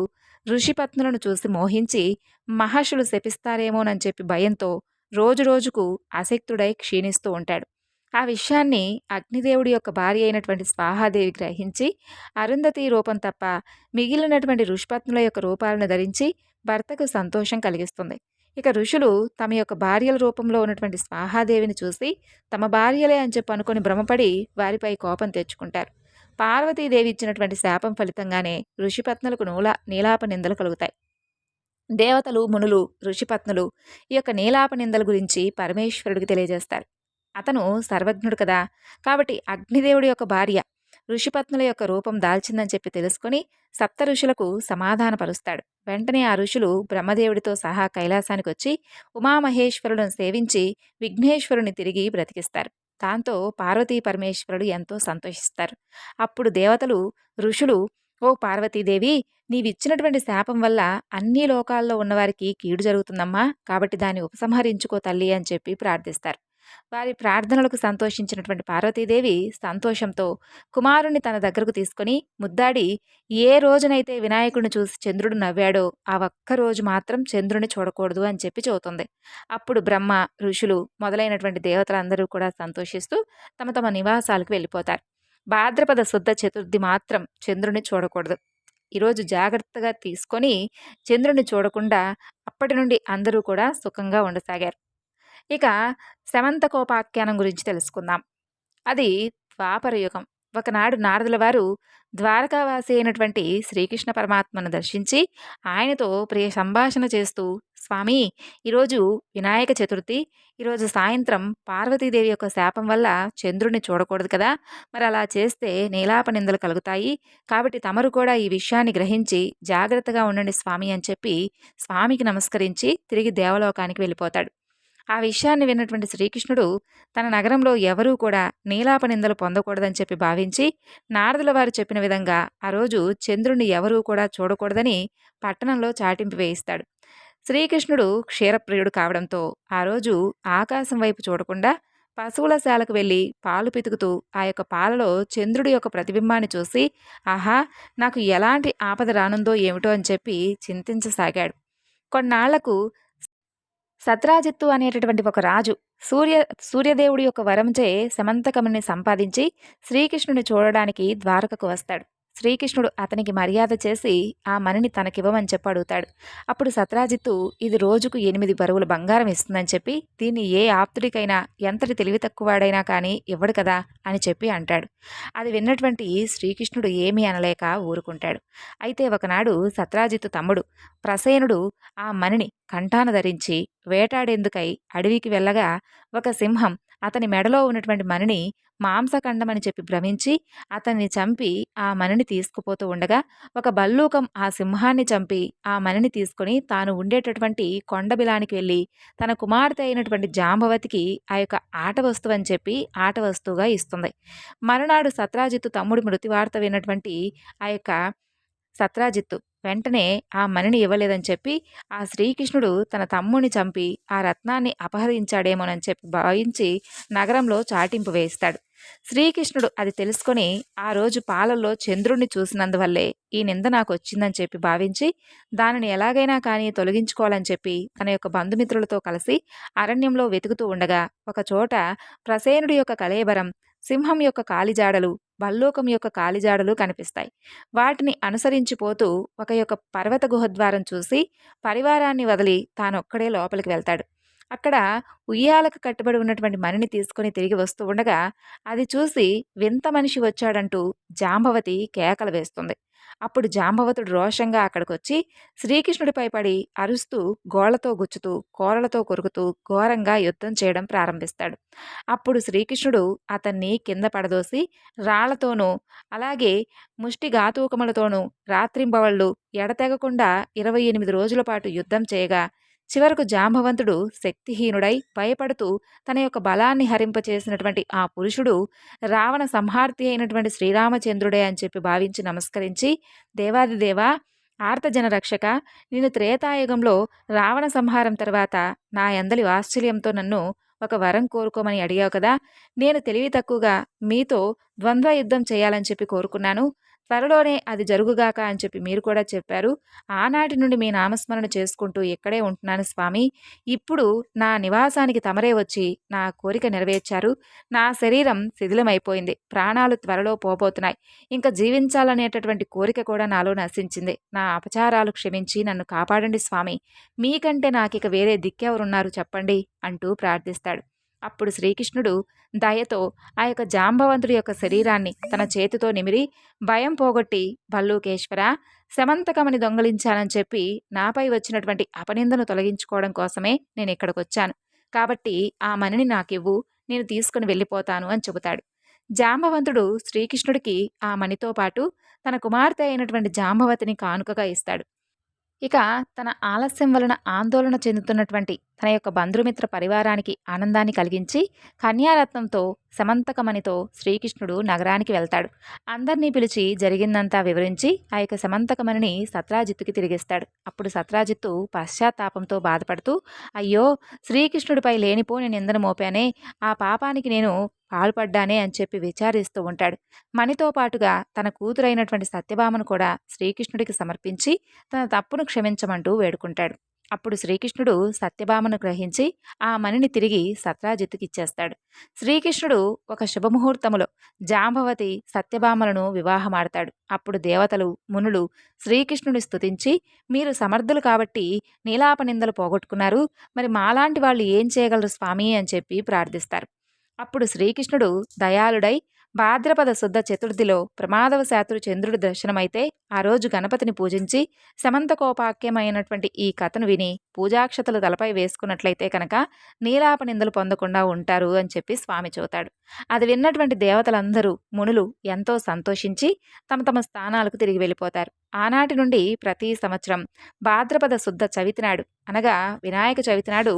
ఋషిపత్నులను చూసి మోహించి మహర్షులు శపిస్తారేమోనని చెప్పి భయంతో రోజురోజుకు అశక్తుడై క్షీణిస్తూ ఉంటాడు. ఆ విషయాన్ని అగ్నిదేవుడి యొక్క భార్య అయినటువంటి స్వాహాదేవి గ్రహించి అరుంధతి రూపం తప్ప మిగిలినటువంటి ఋషిపత్నుల యొక్క రూపాలను ధరించి భర్తకు సంతోషం కలిగిస్తుంది. ఇక ఋషులు తమ యొక్క భార్యల రూపంలో ఉన్నటువంటి స్వాహాదేవిని చూసి తమ భార్యలే అని చెప్పి అనుకుని భ్రమపడి వారిపై కోపం తెచ్చుకుంటారు. పార్వతీదేవి ఇచ్చినటువంటి శాపం ఫలితంగానే ఋషిపత్నులకు నీలాప నిందలు కలుగుతాయి. దేవతలు, మునులు, ఋషిపత్నులు ఈ యొక్క నీలాప నిందల గురించి పరమేశ్వరుడికి తెలియజేస్తారు. అతను సర్వజ్ఞుడు కదా, కాబట్టి అగ్నిదేవుడి యొక్క భార్య ఋషిపత్నుల యొక్క రూపం దాల్చిందని చెప్పి తెలుసుకొని సప్త ఋషులకు సమాధానపరుస్తాడు. వెంటనే ఆ ఋషులు బ్రహ్మదేవుడితో సహా కైలాసానికి వచ్చి ఉమామహేశ్వరులను సేవించి విఘ్నేశ్వరుని తిరిగి బ్రతికిస్తారు. దాంతో పార్వతీ పరమేశ్వరుడు ఎంతో సంతోషిస్తారు. అప్పుడు దేవతలు, ఋషులు, ఓ పార్వతీదేవి, నీవిచ్చినటువంటి శాపం వల్ల అన్ని లోకాల్లో ఉన్నవారికి కీడు జరుగుతుందమ్మా, కాబట్టి దాన్ని ఉపసంహరించుకో తల్లి అని చెప్పి ప్రార్థిస్తారు. వారి ప్రార్థనలకు సంతోషించినటువంటి పార్వతీదేవి సంతోషంతో కుమారుణ్ణి తన దగ్గరకు తీసుకొని ముద్దాడి ఏ రోజునైతే వినాయకుడిని చూసి చంద్రుడు నవ్వాడో ఆ ఒక్కరోజు మాత్రం చంద్రుని చూడకూడదు అని చెప్పి చెబుతుంది. అప్పుడు బ్రహ్మ, ఋషులు మొదలైనటువంటి దేవతలందరూ కూడా సంతోషిస్తూ తమ తమ నివాసాలకు వెళ్ళిపోతారు. భాద్రపద శుద్ధ చతుర్థి మాత్రం చంద్రుని చూడకూడదు. ఈరోజు జాగ్రత్తగా తీసుకొని చంద్రుని చూడకుండా అప్పటి నుండి అందరూ కూడా సుఖంగా ఉండసాగారు. ఇక శమంతకోపాఖ్యానం గురించి తెలుసుకుందాం. అది ద్వాపర యుగం. ఒకనాడు నారదుల వారు ద్వారకావాసి అయినటువంటి శ్రీకృష్ణ పరమాత్మను దర్శించి ఆయనతో ప్రియ సంభాషణ చేస్తూ, స్వామి, ఈరోజు వినాయక చతుర్థి, ఈరోజు సాయంత్రం పార్వతీదేవి యొక్క శాపం వల్ల చంద్రుడిని చూడకూడదు కదా, మరి అలా చేస్తే నీలాప నిందలు కలుగుతాయి, కాబట్టి తమరు కూడా ఈ విషయాన్ని గ్రహించి జాగ్రత్తగా ఉండండి స్వామి అని చెప్పి స్వామికి నమస్కరించి తిరిగి దేవలోకానికి వెళ్ళిపోతాడు. ఆ విషయాన్ని విన్నటువంటి శ్రీకృష్ణుడు తన నగరంలో ఎవరూ కూడా నీలాప నిందలు పొందకూడదని చెప్పి భావించి నారదుల వారు చెప్పిన విధంగా ఆ రోజు చంద్రుణ్ణి ఎవరూ కూడా చూడకూడదని పట్టణంలో చాటింపు వేయిస్తాడు. శ్రీకృష్ణుడు క్షీరప్రియుడు కావడంతో ఆ రోజు ఆకాశం వైపు చూడకుండా పశువుల శాలకు వెళ్ళి పాలు పితుకుతూ ఆ యొక్క పాలలో చంద్రుడి యొక్క ప్రతిబింబాన్ని చూసి, ఆహా, నాకు ఎలాంటి ఆపద రానుందో ఏమిటో అని చెప్పి చింతించసాగాడు. కొన్నాళ్లకు సత్రాజిత్తు అనేటటువంటి ఒక రాజు సూర్యదేవుడి యొక్క వరంచే సమంతకముని సంపాదించి శ్రీకృష్ణుని చూడడానికి ద్వారకకు వస్తాడు. శ్రీకృష్ణుడు అతనికి మర్యాద చేసి ఆ మణిని తనకివ్వమని చెప్పి అడుగుతాడు. అప్పుడు సత్రాజిత్తు ఇది రోజుకు 8 బరువుల బంగారం ఇస్తుందని చెప్పి దీన్ని ఏ ఆప్తుడికైనా ఎంతటి తెలివి తక్కువవాడైనా కానీ ఇవ్వడు కదా అని చెప్పి అంటాడు. అది విన్నటువంటి శ్రీకృష్ణుడు ఏమీ అనలేక ఊరుకుంటాడు. అయితే ఒకనాడు సత్రాజిత్తు తమ్ముడు ప్రసేనుడు ఆ మణిని కంఠాన ధరించి వేటాడేందుకై అడవికి వెళ్ళగా ఒక సింహం అతని మెడలో ఉన్నటువంటి మణిని మాంసఖండమని చెప్పి భ్రమించి అతన్ని చంపి ఆ మణిని తీసుకుపోతూ ఉండగా ఒక బల్లూకం ఆ సింహాన్ని చంపి ఆ మణిని తీసుకుని తాను ఉండేటటువంటి కొండబిలానికి వెళ్ళి తన కుమార్తె అయినటువంటి జాంబవతికి ఆ యొక్క ఆట వస్తువు అని చెప్పి ఆట వస్తువుగా ఇస్తుంది. మరునాడు సత్రాజిత్తు తమ్ముడి మృతి వార్త విన్నటువంటి ఆ యొక్క సత్రాజిత్తు వెంటనే ఆ మణిని ఇవ్వలేదని చెప్పి ఆ శ్రీకృష్ణుడు తన తమ్ముని చంపి ఆ రత్నాన్ని అపహరించాడేమోనని చెప్పి భావించి నగరంలో చాటింపు వేయిస్తాడు. శ్రీకృష్ణుడు అది తెలుసుకొని ఆ రోజు పాలల్లో చంద్రుణ్ణి చూసినందువల్లే ఈ నింద నాకు వచ్చిందని చెప్పి భావించి దానిని ఎలాగైనా కానీ తొలగించుకోవాలని చెప్పి తన యొక్క బంధుమిత్రులతో కలిసి అరణ్యంలో వెతుకుతూ ఉండగా ఒకచోట ప్రసేనుడి యొక్క కళేబరం, సింహం యొక్క కాలిజాడలు, భల్లూకం యొక్క కాలిజాడలు కనిపిస్తాయి. వాటిని అనుసరించిపోతూ ఒక యొక్క పర్వత గుహద్వారం చూసి పరివారాన్ని వదిలి తానొక్కడే లోపలికి వెళ్తాడు. అక్కడ ఉయ్యాలకు కట్టుబడి ఉన్నటువంటి మణిని తీసుకొని తిరిగి వస్తూ ఉండగా అది చూసి వింత మనిషి వచ్చాడంటూ జాంబవతి కేకలు వేస్తుంది. అప్పుడు జాంబవతుడు రోషంగా అక్కడికొచ్చి శ్రీకృష్ణుడిపై పడి అరుస్తూ గోళ్లతో గుచ్చుతూ కోరలతో కొరుకుతూ ఘోరంగా యుద్ధం చేయడం ప్రారంభిస్తాడు. అప్పుడు శ్రీకృష్ణుడు అతన్ని కింద పడదోసి రాళ్లతోనూ అలాగే ముష్టిఘాతూకములతోనూ రాత్రింబవళ్ళు ఎడతెగకుండా 28 రోజుల పాటు యుద్ధం చేయగా చివరకు జాంబవంతుడు శక్తిహీనుడై భయపడుతూ తన యొక్క బలాన్ని హరింపచేసినటువంటి ఆ పురుషుడు రావణ సంహార్తి అయినటువంటి శ్రీరామచంద్రుడే అని చెప్పి భావించి నమస్కరించి, దేవాదిదేవా, ఆర్తజన రక్షక, నేను త్రేతాయుగంలో రావణ సంహారం తర్వాత నా యందలి వాత్సల్యంతో నన్ను ఒక వరం కోరుకోమని అడిగావు కదా, నేను తెలివి తక్కువగా మీతో ద్వంద్వ యుద్ధం చేయాలని చెప్పి కోరుకున్నాను. త్వరలోనే అది జరుగుగాక అని చెప్పి మీరు కూడా చెప్పారు. ఆనాటి నుండి మీ నామస్మరణ చేసుకుంటూ ఇక్కడే ఉంటున్నాను స్వామి. ఇప్పుడు నా నివాసానికి తమరే వచ్చి నా కోరిక నెరవేర్చారు. నా శరీరం శిథిలమైపోయింది. ప్రాణాలు త్వరలో పోబోతున్నాయి. ఇంకా జీవించాలనేటటువంటి కోరిక కూడా నాలో నశించింది. నా అపచారాలు క్షమించి నన్ను కాపాడండి స్వామి. మీకంటే నాకిక వేరే దిక్కెవరున్నారు చెప్పండి అంటూ ప్రార్థిస్తాడు. అప్పుడు శ్రీకృష్ణుడు దయతో ఆ యొక్క జాంబవంతుడి యొక్క శరీరాన్ని తన చేతితో నిమిరి భయం పోగొట్టి, భల్లూకేశ్వర, శమంతకమని దొంగలించానని చెప్పి నాపై వచ్చినటువంటి అపనిందను తొలగించుకోవడం కోసమే నేను ఇక్కడికి వచ్చాను. కాబట్టి ఆ మణిని నాకివ్వు, నేను తీసుకుని వెళ్ళిపోతాను అని చెబుతాడు. జాంబవంతుడు శ్రీకృష్ణుడికి ఆ మణితో పాటు తన కుమార్తె అయినటువంటి జాంబవతిని కానుకగా ఇస్తాడు. ఇక తన ఆలస్యం వలన ఆందోళన చెందుతున్నటువంటి తన యొక్క బంధుమిత్ర పరివారానికి ఆనందాన్ని కలిగించి కన్యారత్నంతో సమంతకమణితో శ్రీకృష్ణుడు నగరానికి వెళ్తాడు. అందరినీ పిలిచి జరిగిందంతా వివరించి ఆ యొక్క సమంతకమణిని సత్రాజిత్తుకి తిరిగిస్తాడు. అప్పుడు సత్రాజిత్తు పశ్చాత్తాపంతో బాధపడుతూ, అయ్యో, శ్రీకృష్ణుడిపై లేనిపోని నిందను మోపానే, ఆ పాపానికి నేను పాల్పడ్డానే అని చెప్పి విచారిస్తూ ఉంటాడు. మణితో పాటుగా తన కూతురైనటువంటి సత్యభామను కూడా శ్రీకృష్ణుడికి సమర్పించి తన తప్పును క్షమించమంటూ వేడుకుంటాడు. అప్పుడు శ్రీకృష్ణుడు సత్యభామను గ్రహించి ఆ మణిని తిరిగి సత్రాజిత్తుకి ఇచ్చేస్తాడు. శ్రీకృష్ణుడు ఒక శుభముహూర్తములో జాంబవతి సత్యభామలను వివాహమాడతాడు. అప్పుడు దేవతలు, మునులు శ్రీకృష్ణుని స్తుతించి, మీరు సమర్థులు కాబట్టి నీలాపనిందలు పోగొట్టుకున్నారు, మరి మాలాంటి వాళ్ళు ఏం చేయగలరు స్వామి అని చెప్పి ప్రార్థిస్తారు. అప్పుడు శ్రీకృష్ణుడు దయాళుడై భాద్రపద శుద్ధ చతుర్థిలో ప్రమాదవశాత్తు చంద్రుడి దర్శనమైతే ఆ రోజు గణపతిని పూజించి సమంతకోపాక్యమైనటువంటి ఈ కథను విని పూజాక్షతలు తలపై వేసుకున్నట్లయితే కనుక నీలాపనిందలు పొందకుండా ఉంటారు అని చెప్పి స్వామి చెబుతాడు. అది విన్నటువంటి దేవతలందరూ, మునులు ఎంతో సంతోషించి తమ తమ స్థానాలకు తిరిగి వెళ్ళిపోతారు. ఆనాటి నుండి ప్రతి సంవత్సరం భాద్రపద శుద్ధ చవితి నాడు, అనగా వినాయక చవితి నాడు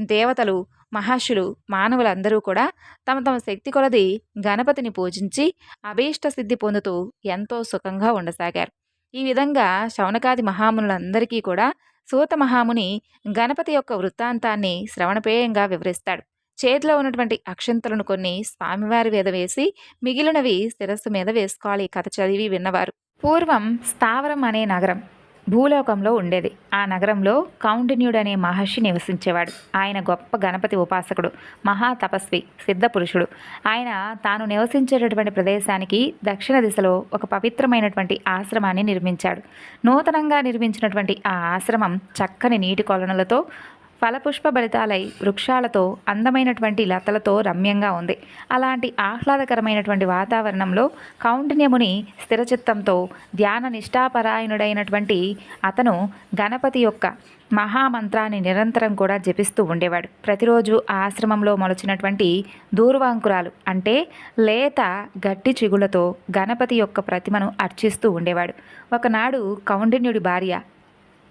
దేవతలు, మహర్షులు, మానవులందరూ కూడా తమ తమ శక్తి కొలది గణపతిని పూజించి అభీష్ట సిద్ధి పొందుతూ ఎంతో సుఖంగా ఉండసాగారు. ఈ విధంగా శౌనకాది మహామునులందరికీ కూడా సూత మహాముని గణపతి యొక్క వృత్తాంతాన్ని శ్రవణపేయంగా వివరిస్తాడు. చేతిలో ఉన్నటువంటి అక్షంతలను కొన్ని స్వామివారి మీద వేసి మిగిలినవి శిరస్సు మీద వేసుకోవాలి. ఈ కథ చదివి విన్నవారు. పూర్వం స్థావరం అనే నగరం భూలోకంలో ఉండేది. ఆ నగరంలో కౌండిన్యుడనే మహర్షి నివసించేవాడు. ఆయన గొప్ప గణపతి ఉపాసకుడు, మహాతపస్వి, సిద్ధపురుషుడు. ఆయన తాను నివసించేటటువంటి ప్రదేశానికి దక్షిణ దిశలో ఒక పవిత్రమైనటువంటి ఆశ్రమాన్ని నిర్మించాడు. నూతనంగా నిర్మించినటువంటి ఆ ఆశ్రమం చక్కని నీటి కొలనులతో, ఫలపుష్ప భరితాలై వృక్షాలతో, అందమైనటువంటి లతలతో రమ్యంగా ఉంది. అలాంటి ఆహ్లాదకరమైనటువంటి వాతావరణంలో కౌండిన్యముని స్థిరచిత్తంతో ధ్యాన నిష్ఠాపరాయణుడైనటువంటి అతను గణపతి యొక్క మహామంత్రాన్ని నిరంతరం కూడా జపిస్తూ ఉండేవాడు. ప్రతిరోజు ఆశ్రమంలో మొలచినటువంటి దూర్వాంకురాలు అంటే లేత గట్టి చిగులతో గణపతి యొక్క ప్రతిమను అర్చిస్తూ ఉండేవాడు. ఒకనాడు కౌండిన్యుడి భార్య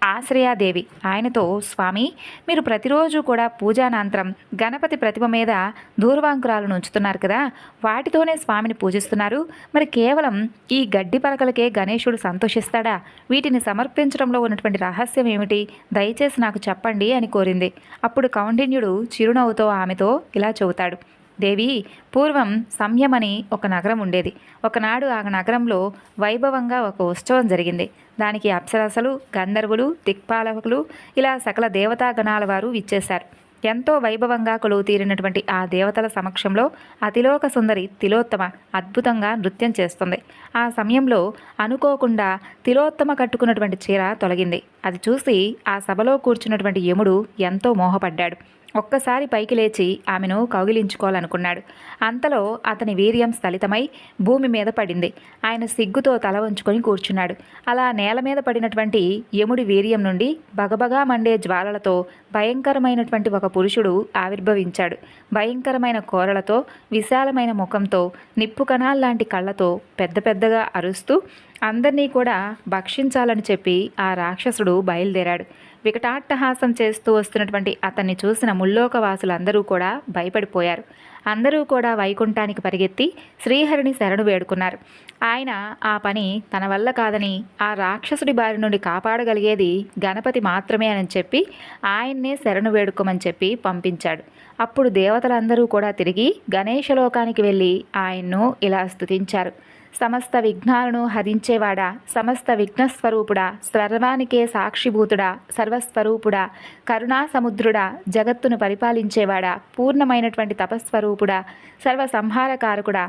ఆశ్రయాదేవి ఆయనతో, స్వామి, మీరు ప్రతిరోజు కూడా పూజానంతరం గణపతి ప్రతిమ మీద దూర్వాంకురాలను ఉంచుతున్నారు కదా, వాటితోనే స్వామిని పూజిస్తున్నారు, మరి కేవలం ఈ గడ్డి పలకలకే గణేశుడు సంతోషిస్తాడా? వీటిని సమర్పించడంలో ఉన్నటువంటి రహస్యం ఏమిటి? దయచేసి నాకు చెప్పండి అని కోరింది. అప్పుడు కౌండిన్యుడు చిరునవ్వుతో ఆమెతో ఇలా చెబుతాడు. దేవి, పూర్వం సంయమని ఒక నగరం ఉండేది. ఒకనాడు ఆ నగరంలో వైభవంగా ఒక ఉత్సవం జరిగింది. దానికి అప్సరసలు, గంధర్వులు, దిక్పాలకులు, ఇలా సకల దేవతాగణాల వారు విచ్చేశారు. ఎంతో వైభవంగా కొలువు తీరినటువంటి ఆ దేవతల సమక్షంలో అతిలోక సుందరి తిలోత్తమ అద్భుతంగా నృత్యం చేస్తుంది. ఆ సమయంలో అనుకోకుండా తిలోత్తమ కట్టుకున్నటువంటి చీర తొలగింది. అది చూసి ఆ సభలో కూర్చున్నటువంటి యముడు ఎంతో మోహపడ్డాడు. ఒక్కసారి పైకి లేచి ఆమెను కౌగిలించుకోవాలనుకున్నాడు. అంతలో అతని వీర్యం స్థలితమై భూమి మీద పడింది. ఆయన సిగ్గుతో తల వంచుకొని కూర్చున్నాడు. అలా నేల మీద పడినటువంటి యముడి వీర్యం నుండి బగబగా మండే జ్వాలలతో భయంకరమైనటువంటి ఒక పురుషుడు ఆవిర్భవించాడు. భయంకరమైన కోరలతో, విశాలమైన ముఖంతో, నిప్పు కణాల్లాంటి కళ్ళతో పెద్ద పెద్దగా అరుస్తూ అందరినీ కూడా భక్షించాలని చెప్పి ఆ రాక్షసుడు బయలుదేరాడు. వికటాట్టహాసం చేస్తూ వస్తున్నటువంటి అతన్ని చూసిన ముల్లోకవాసులందరూ కూడా భయపడిపోయారు. అందరూ కూడా వైకుంఠానికి పరిగెత్తి శ్రీహరిని శరణు వేడుకున్నారు. ఆయన ఆ పని తన వల్ల కాదని, ఆ రాక్షసుడి బారి నుండి కాపాడగలిగేది గణపతి మాత్రమే అని చెప్పి ఆయన్నే శరణు వేడుకోమని చెప్పి పంపించాడు. అప్పుడు దేవతలందరూ కూడా తిరిగి గణేశలోకానికి వెళ్ళి ఆయన్ను ఇలా స్తుతించారు. సమస్త విఘ్నాలను హరించేవాడా, సమస్త విఘ్నస్వరూపుడా, సర్వానికే సాక్షిభూతుడా, సర్వస్వరూపుడా, కరుణాసముద్రుడా, జగత్తును పరిపాలించేవాడా, పూర్ణమైనటువంటి తపస్వరూపుడా, సర్వసంహారకారకుడా,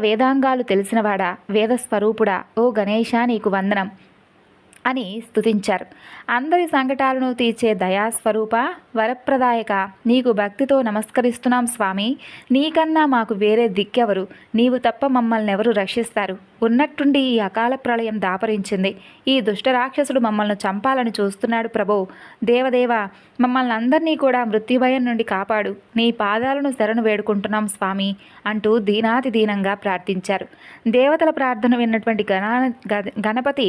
వేదాంగాలు తెలిసినవాడా, వేదస్వరూపుడా, ఓ గణేశ నీకు వందనం అని స్తుతించారు. అందరి సంకటాలను తీర్చే దయాస్వరూప, వరప్రదాయక, నీకు భక్తితో నమస్కరిస్తున్నాం స్వామి. నీకన్నా మాకు వేరే దిక్కెవరు? నీవు తప్ప మమ్మల్ని ఎవరు రక్షిస్తారు? ఉన్నట్టుండి ఈ అకాల ప్రళయం దాపరించింది. ఈ దుష్టరాక్షసుడు మమ్మల్ని చంపాలని చూస్తున్నాడు ప్రభో. దేవదేవ, మమ్మల్ని అందరినీ కూడా మృత్యుభయం నుండి కాపాడు. నీ పాదాలను శరణు వేడుకుంటున్నాం స్వామి అంటూ దీనాతి దీనంగా ప్రార్థించారు. దేవతల ప్రార్థన విన్నటువంటి గణపతి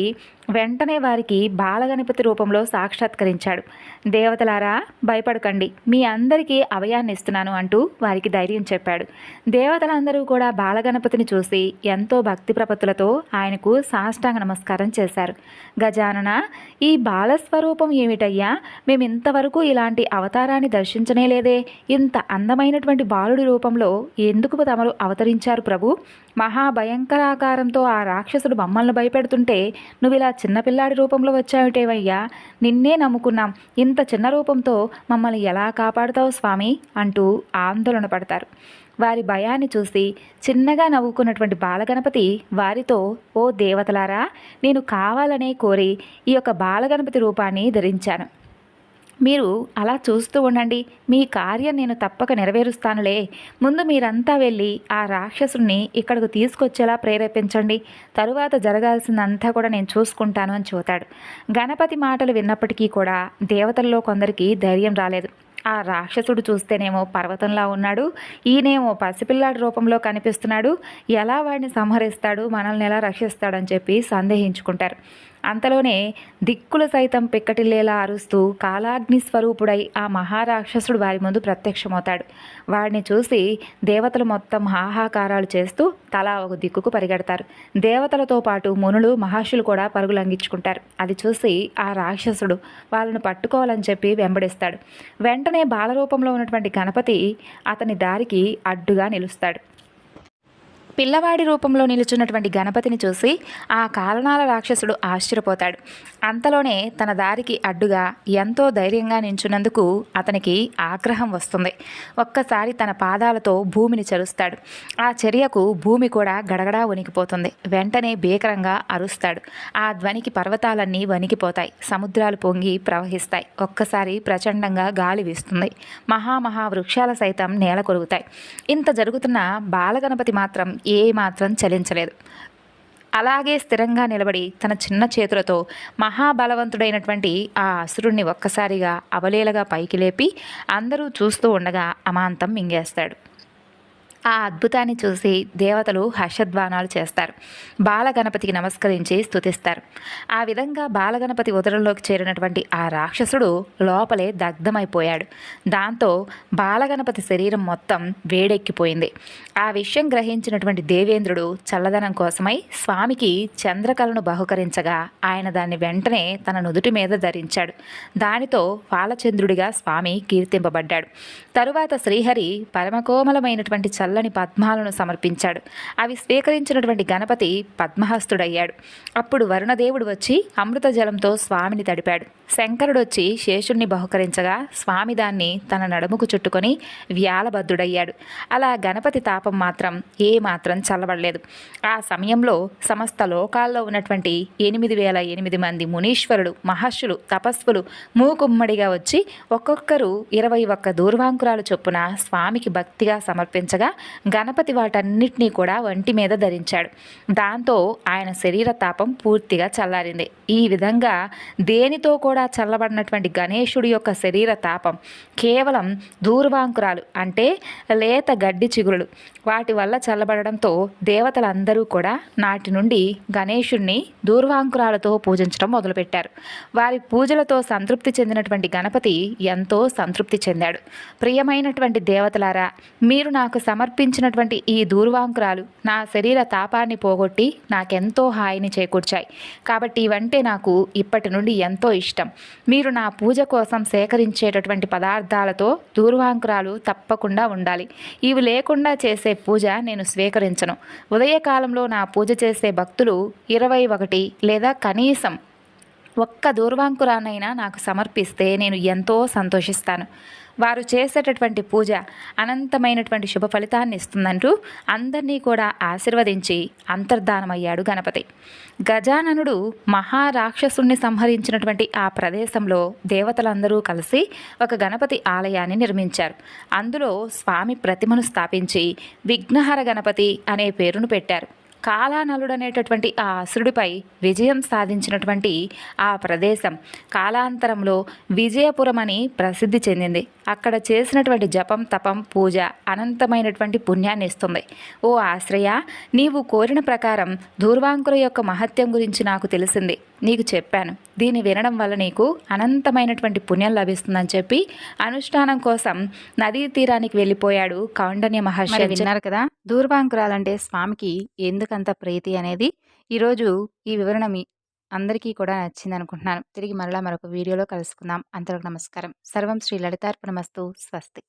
వెంటనే వారికి బాలగణపతి రూపంలో సాక్షాత్కరించాడు. దేవతలారా, భయపడకండి, మీ అందరికీ అభయాన్ని ఇస్తున్నాను అంటూ వారికి ధైర్యం చెప్పాడు. దేవతలందరూ కూడా బాలగణపతిని చూసి ఎంతో భక్తి ప్రపత్తులతో ఆయనకు సాష్టాంగ నమస్కారం చేశారు. గజానన, ఈ బాలస్వరూపం ఏమిటయ్యా? మేమింతవరకు ఇలాంటి అవతారాన్ని దర్శించనే లేదే. ఇంత అందమైనటువంటి బాలుడి రూపంలో ఎందుకు తమరు అవతరించారు ప్రభు? మహాభయంకరాకారంతో ఆ రాక్షసుడు మమ్మల్ని భయపెడుతుంటే నువ్వు ఇలా చిన్నపిల్లాడి రూపంలో వచ్చావిటేవయ్యా. నిన్నే నమ్ముకున్నాం, ఇంత చిన్న రూపంతో మమ్మల్ని ఎలా కాపాడుతావు స్వామి అంటూ ఆందోళన పడతారు. వారి భయాన్ని చూసి చిన్నగా నవ్వుకున్నటువంటి బాలగణపతి వారితో, ఓ దేవతలారా, నేను కావాలనే కోరి ఈ యొక్క బాలగణపతి రూపాన్ని ధరించాను. మీరు అలా చూస్తూ ఉండండి, మీ కార్యం నేను తప్పక నెరవేరుస్తానులే. ముందు మీరంతా వెళ్ళి ఆ రాక్షసుని ఇక్కడకు తీసుకొచ్చేలా ప్రేరేపించండి. తరువాత జరగాల్సిందంతా కూడా నేను చూసుకుంటాను అని చూతాడు. గణపతి మాటలు విన్నప్పటికీ కూడా దేవతల్లో కొందరికి ధైర్యం రాలేదు. ఆ రాక్షసుడు చూస్తేనేమో పర్వతంలా ఉన్నాడు, ఈయనేమో పసిపిల్లాడి రూపంలో కనిపిస్తున్నాడు, ఎలా వాడిని సంహరిస్తాడు, మనల్ని ఎలా రక్షిస్తాడని చెప్పి సందేహించుకుంటారు. అంతలోనే దిక్కులు సైతం పిక్కటిల్లేలా అరుస్తూ కాలాగ్ని స్వరూపుడై ఆ మహారాక్షసుడు వారి ముందు ప్రత్యక్షమవుతాడు. వాడిని చూసి దేవతలు మొత్తం హాహాకారాలు చేస్తూ తలా ఒక దిక్కుకు పరిగెడతారు. దేవతలతో పాటు మునులు, మహర్షులు కూడా పరుగులు అంగించుకుంటారు. అది చూసి ఆ రాక్షసుడు వాళ్ళను పట్టుకోవాలని చెప్పి వెంబడిస్తాడు. వెంటనే బాలరూపంలో ఉన్నటువంటి గణపతి అతని దారికి అడ్డుగా నిలుస్తాడు. పిల్లవాడి రూపంలో నిలుచున్నటువంటి గణపతిని చూసి ఆ కారణాల రాక్షసుడు ఆశ్చర్యపోతాడు. అంతలోనే తన దారికి అడ్డుగా ఎంతో ధైర్యంగా నించున్నందుకు అతనికి ఆగ్రహం వస్తుంది. ఒక్కసారి తన పాదాలతో భూమిని చరుస్తాడు. ఆ చర్యకు భూమి కూడా గడగడా వణికిపోతుంది. వెంటనే భీకరంగా అరుస్తాడు. ఆ ధ్వనికి పర్వతాలన్నీ వణికిపోతాయి, సముద్రాలు పొంగి ప్రవహిస్తాయి. ఒక్కసారి ప్రచండంగా గాలి వీస్తుంది. వృక్షాల సైతం నేల కొరుగుతాయి. ఇంత జరుగుతున్న బాలగణపతి మాత్రం ఏమాత్రం చలించలేదు. అలాగే స్థిరంగా నిలబడి తన చిన్న చేతులతో మహాబలవంతుడైనటువంటి ఆ అసురుణ్ణి ఒక్కసారిగా అవలీలగా పైకి లేపి అందరూ చూస్తూ ఉండగా అమాంతం మింగేస్తాడు. ఆ అద్భుతాన్ని చూసి దేవతలు హర్షధ్వానాలు చేస్తారు. బాలగణపతికి నమస్కరించి స్తుతిస్తారు. ఆ విధంగా బాలగణపతి ఉదరంలోకి చేరినటువంటి ఆ రాక్షసుడు లోపలే దగ్ధమైపోయాడు. దాంతో బాలగణపతి శరీరం మొత్తం వేడెక్కిపోయింది. ఆ విషయం గ్రహించినటువంటి దేవేంద్రుడు చల్లదనం కోసమై స్వామికి చంద్రకళను బహుకరించగా ఆయన దాన్ని వెంటనే తన నుదుటి మీద ధరించాడు. దానితో బాలచంద్రుడిగా స్వామి కీర్తింపబడ్డాడు. తరువాత శ్రీహరి పరమకోమలమైనటువంటి చల్లని పద్మాలను సమర్పించాడు. అవి స్వీకరించినటువంటి గణపతి పద్మహస్తుడయ్యాడు. అప్పుడు వరుణదేవుడు వచ్చి అమృత జలంతో స్వామిని తడిపాడు. శంకరుడు వచ్చి శేషుణ్ణి బహుకరించగా స్వామి దాన్ని తన నడుముకు చుట్టుకొని వ్యాలబద్ధుడయ్యాడు. అలా గణపతి తాపం మాత్రం ఏమాత్రం చల్లబడలేదు. ఆ సమయంలో సమస్త లోకాల్లో ఉన్నటువంటి 8,008 మంది మునీశ్వరులు, మహర్షులు, తపస్సులు మూకుమ్మడిగా వచ్చి ఒక్కొక్కరు 21 దూర్వాంకురాలు చొప్పున స్వామికి భక్తిగా సమర్పించగా గణపతి వాటన్నిటినీ కూడా ఒంటి మీద ధరించాడు. దాంతో ఆయన శరీర తాపం పూర్తిగా చల్లారింది. ఈ విధంగా దేనితో కూడా చల్లబడినటువంటి గణేశుడి యొక్క శరీర తాపం కేవలం దూర్వాంకురాలు అంటే లేత గడ్డి చిగురులు వాటి వల్ల చల్లబడడంతో దేవతలందరూ కూడా నాటి నుండి గణేశుణ్ణి దూర్వాంకురాలతో పూజించడం మొదలుపెట్టారు. వారి పూజలతో సంతృప్తి చెందినటువంటి గణపతి ఎంతో సంతృప్తి చెందాడు. ప్రియమైనటువంటి దేవతలారా, మీరు నాకు సమర్పించినటువంటి ఈ దూర్వాంకురాలు నా శరీర తాపాన్ని పోగొట్టి నాకెంతో హాయిని చేకూర్చాయి. కాబట్టి ఇవంటే నాకు ఇప్పటి నుండి ఎంతో ఇష్టం. మీరు నా పూజ కోసం సేకరించేటటువంటి పదార్థాలతో దూర్వాంకురాలు తప్పకుండా ఉండాలి. ఇవి లేకుండా చేసే పూజ నేను స్వీకరించను. ఉదయకాలంలో నా పూజ చేసే భక్తులు 21 లేదా కనీసం ఒక్క దూర్వాంకురానైనా నాకు సమర్పిస్తే నేను ఎంతో సంతోషిస్తాను. వారు చేసేటటువంటి పూజ అనంతమైనటువంటి శుభ ఫలితాన్ని ఇస్తుందంటూ అందరినీ కూడా ఆశీర్వదించి అంతర్ధానమయ్యాడు గణపతి. గజాననుడు మహారాక్షసుణ్ణి సంహరించినటువంటి ఆ ప్రదేశంలో దేవతలందరూ కలిసి ఒక గణపతి ఆలయాన్ని నిర్మించారు. అందులో స్వామి ప్రతిమను స్థాపించి విఘ్నహర గణపతి అనే పేరును పెట్టారు. కాలానలుడనేటటువంటి ఆ అసురుడిపై విజయం సాధించినటువంటి ఆ ప్రదేశం కాలాంతరంలో విజయపురం అని ప్రసిద్ధి చెందింది. అక్కడ చేసినటువంటి జపం, తపం, పూజ అనంతమైనటువంటి పుణ్యాన్ని ఇస్తుంది. ఓ ఆశ్రయ, నీవు కోరిన ప్రకారం దూర్వాంకుర యొక్క మహత్యం గురించి నాకు తెలిసింది. నీకు చెప్పాను. దీన్ని వినడం వల్ల నీకు అనంతమైనటువంటి పుణ్యం లభిస్తుందని చెప్పి అనుష్ఠానం కోసం నదీ తీరానికి వెళ్ళిపోయాడు కౌండన్య మహర్షి. విన్నారు కదా, దూర్వాంకురాలంటే స్వామికి ఎందుకంత ప్రీతి అనేది. ఈరోజు ఈ వివరణ మీ అందరికీ కూడా నచ్చింది అనుకుంటున్నాను. తిరిగి మరలా మరొక వీడియోలో కలుసుకుందాం. అంతవరకు నమస్కారం. సర్వం శ్రీ లలితార్పణమస్తు. స్వస్తి.